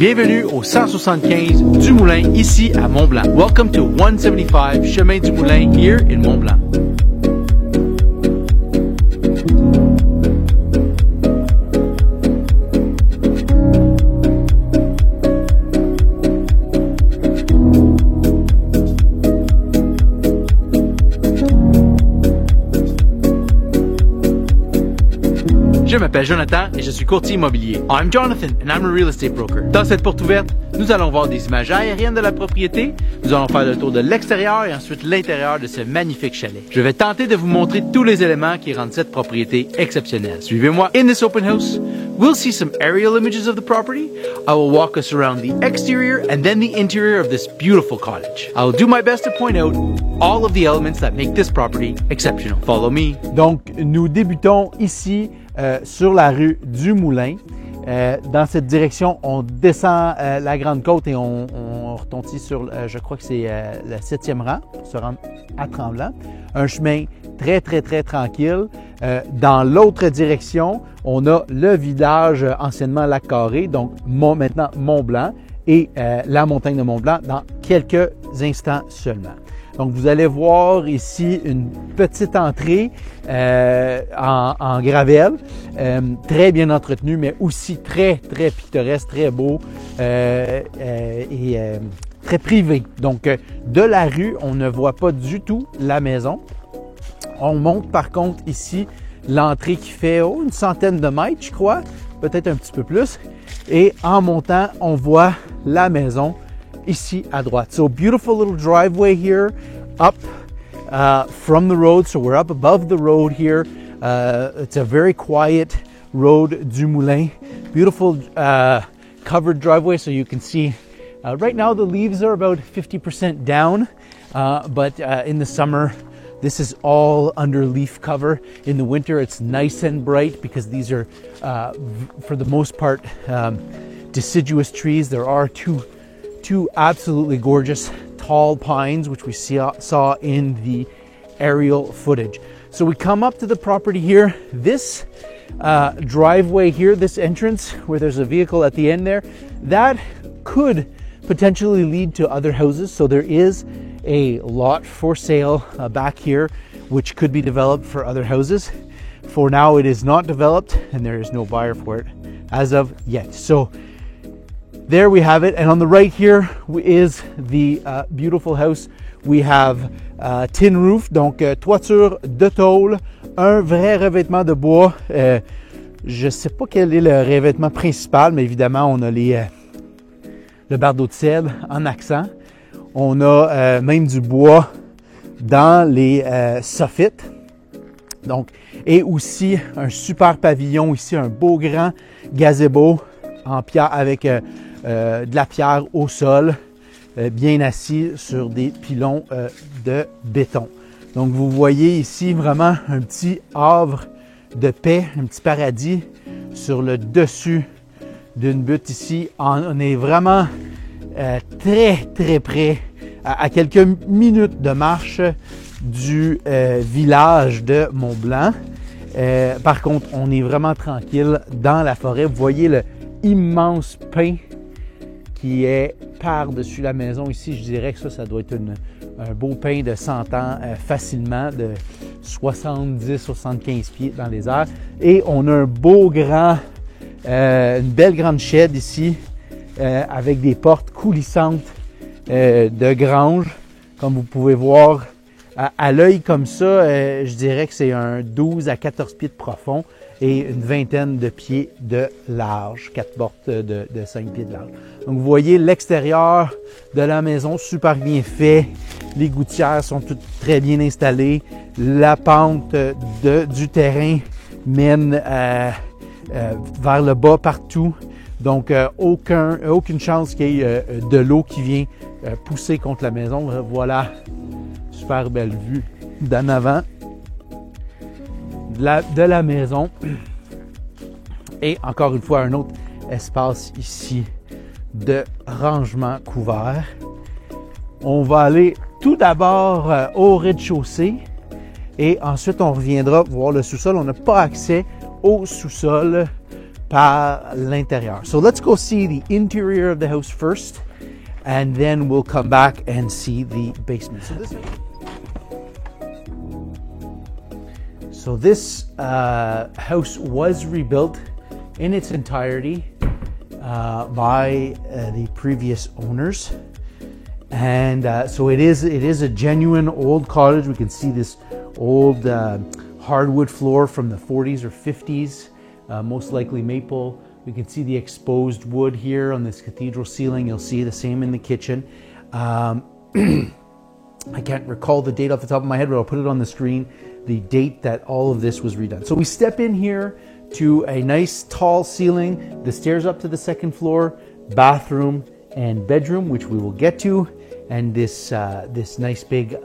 Bienvenue au 175 du Moulin, ici à Mont-Blanc. Welcome to 175 Chemin du Moulin, here in Mont-Blanc. Je m'appelle Jonathan et je suis courtier immobilier. I'm Jonathan and I'm a real estate broker. Dans cette porte ouverte, nous allons voir des images aériennes de la propriété, nous allons faire le tour de l'extérieur et ensuite l'intérieur de ce magnifique chalet. Je vais tenter de vous montrer tous les éléments qui rendent cette propriété exceptionnelle. Suivez-moi. In this open house, we'll see some aerial images of the property. I will walk us around the exterior and then the interior of this beautiful cottage. I will do my best to point out all of the elements that make this property exceptional. Follow me. Donc, nous débutons ici sur la rue du Moulin. Dans cette direction, on descend la Grande Côte et on retombe ici sur, je crois que c'est le 7e rang, pour se rendre à Tremblant. Un chemin très tranquille. Dans l'autre direction, on a le village anciennement Lac-Carré, donc maintenant Mont-Blanc, et la montagne de Mont-Blanc dans quelques instants seulement. Donc, vous allez voir ici une petite entrée en gravelle, très bien entretenue, mais aussi très pittoresque, très beau et très privé. Donc, de la rue, on ne voit pas du tout la maison. On monte par contre ici l'entrée qui fait une centaine de mètres, je crois, peut-être un petit peu plus. Et en montant, on voit la maison ici à droite. So beautiful little driveway here up from the road. So we're up above the road here. It's a very quiet road du Moulin. Beautiful covered driveway so you can see. Right now the leaves are about 50% down, but in the summer this is all under leaf cover. In the winter it's nice and bright because these are for the most part deciduous trees. There are two absolutely gorgeous tall pines, which we saw in the aerial footage. So we come up to the property here. This driveway here, this entrance where there's a vehicle at the end there, that could potentially lead to other houses. So there is a lot for sale back here, which could be developed for other houses. For now, it is not developed and there is no buyer for it as of yet. So there we have it, and on the right here is the beautiful house. We have tin roof, donc toiture de tôle, un vrai revêtement de bois. Je ne sais pas quel est le revêtement principal, mais évidemment on a le bardeau de sel en accent. On a même du bois dans les soffites. Donc, et aussi un super pavillon ici, un beau grand gazebo en pierre avec de la pierre au sol, bien assis sur des pilons de béton. Donc vous voyez ici vraiment un petit havre de paix, un petit paradis sur le dessus d'une butte ici. On est vraiment très près, à quelques minutes de marche du village de Mont-Blanc. Par contre, on est vraiment tranquille dans la forêt. Vous voyez le immense pin qui est par-dessus la maison ici. Je dirais que ça doit être un beau pin de 100 ans facilement, de 70-75 pieds dans les airs. Et on a un beau grand, une belle grande shed ici avec des portes coulissantes de grange. Comme vous pouvez voir à l'œil comme ça, je dirais que c'est un 12 à 14 pieds de profond et une vingtaine de pieds de large, 4 portes de 5 pieds de large. Donc vous voyez l'extérieur de la maison, super bien fait. Les gouttières sont toutes très bien installées. La pente du terrain mène vers le bas partout. Donc aucune chance qu'il y ait de l'eau qui vient pousser contre la maison. Voilà, super belle vue d'en avant de la maison. Et encore une fois, un autre espace ici de rangement couvert. On va aller tout d'abord au rez-de-chaussée et ensuite on reviendra voir le sous-sol. On n'a pas accès au sous-sol par l'intérieur. So let's go see the interior of the house first, and then we'll come back and see the basement. So this house was rebuilt in its entirety by the previous owners, and so it is a genuine old cottage. We can see this old hardwood floor from the 40s or 50s, most likely maple. We can see the exposed wood here on this cathedral ceiling. You'll see the same in the kitchen. I can't recall the date off the top of my head, but I'll put it on the screen, the date that all of this was redone. So we step in here to a nice tall ceiling, the stairs up to the second floor, bathroom and bedroom, which we will get to, and this nice big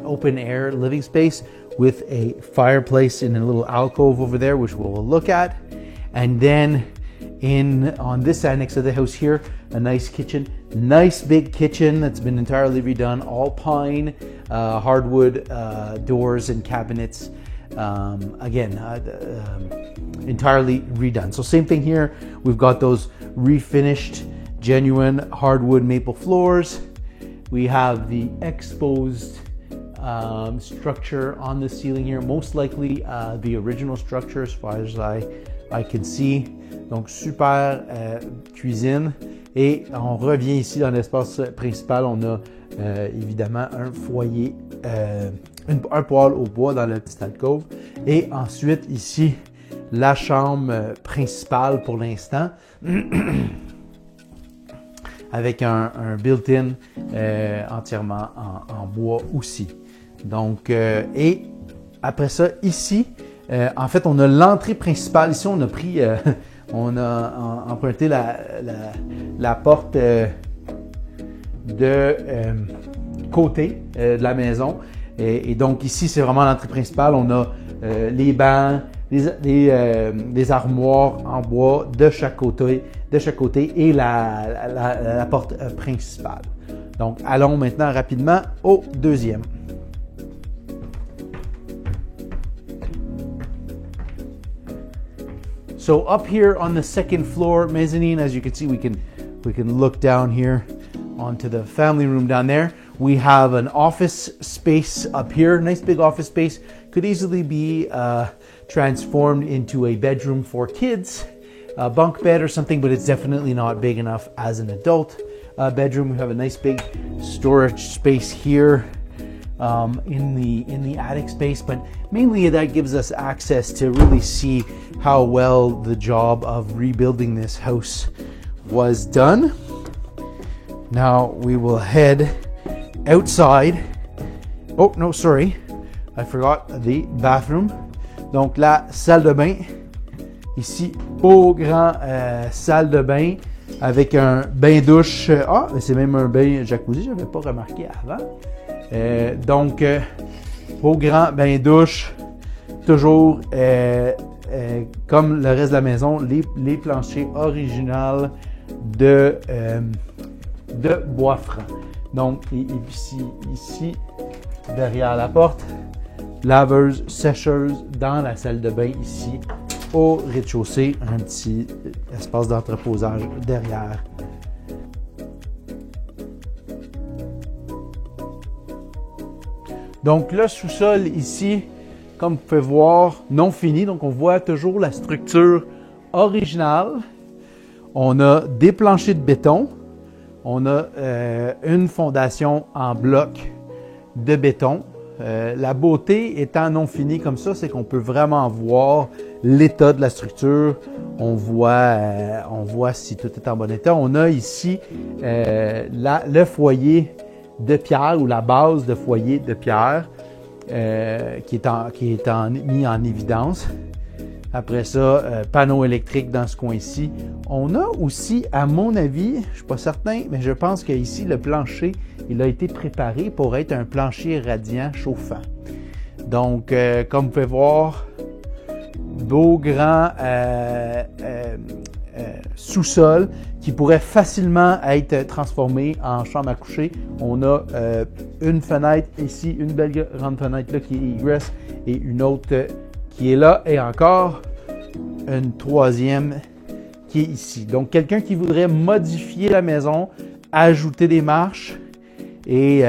open air living space with a fireplace in a little alcove over there, which we'll look at. And then on this annex of the house here, a nice kitchen, nice big kitchen that's been entirely redone, all pine, hardwood doors and cabinets. Again, entirely redone. So same thing here. We've got those refinished, genuine hardwood maple floors. We have the exposed structure on the ceiling here, most likely the original structure as far as I can see. Donc super cuisine, et on revient ici dans l'espace principal. On a évidemment un foyer, un poêle au bois dans la petite alcôve, et ensuite ici la chambre principale pour l'instant avec un built-in entièrement en bois aussi. Donc et après ça ici, en fait on a l'entrée principale. Ici on a pris on a emprunté la porte de côté de la maison, et donc ici c'est vraiment l'entrée principale. On a les bancs, des armoires en bois de chaque côté et la porte principale. Donc allons maintenant rapidement au deuxième. So up here on the second floor mezzanine, as you can see, we can look down here onto the family room down there. We have an office space up here, nice big office space. Could easily be transformed into a bedroom for kids, a bunk bed or something, but it's definitely not big enough as an adult bedroom. We have a nice big storage space here in the attic space, but mainly that gives us access to really see how well the job of rebuilding this house was done. Now we will head outside. Oh no, sorry, I forgot the bathroom. Donc la salle de bain, ici, beau grand salle de bain avec un bain-douche. C'est même un bain jacuzzi, je n'avais pas remarqué avant. Donc, beau grand bain-douche, toujours comme le reste de la maison, les planchers originaux de bois franc. Donc, et ici, derrière la porte, laveuse, sécheuse dans la salle de bain ici, au rez-de-chaussée, un petit espace d'entreposage derrière. Donc le sous-sol ici, comme vous pouvez voir, non fini. Donc on voit toujours la structure originale. On a des planchers de béton. On a une fondation en bloc de béton. La beauté étant non finie comme ça, c'est qu'on peut vraiment voir l'état de la structure. On voit si tout est en bon état. On a ici le foyer de pierre, ou la base de foyer de pierre qui est mis en évidence. Après ça, panneau électrique dans ce coin-ci. On a aussi, à mon avis, je ne suis pas certain, mais je pense qu'ici, le plancher, il a été préparé pour être un plancher radiant chauffant. Donc, comme vous pouvez voir, beau grand sous-sol qui pourrait facilement être transformé en chambre à coucher. On a une fenêtre ici, une belle grande fenêtre là qui est egress, et une autre qui est là, et encore une troisième qui est ici. Donc, quelqu'un qui voudrait modifier la maison, ajouter des marches et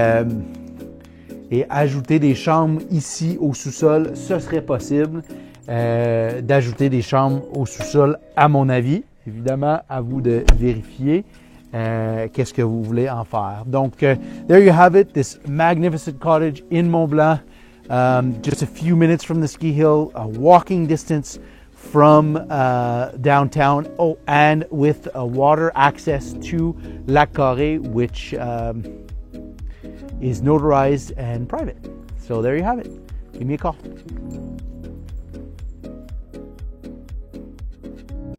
ajouter des chambres ici au sous-sol, ce serait possible d'ajouter des chambres au sous-sol, à mon avis. Évidemment, à vous de vérifier qu'est-ce que vous voulez en faire. Donc, there you have it, this magnificent cottage in Mont-Blanc, just a few minutes from the ski hill, a walking distance from downtown, and with water access to Lac Carré, which is notarized and private. So there you have it. Give me a call.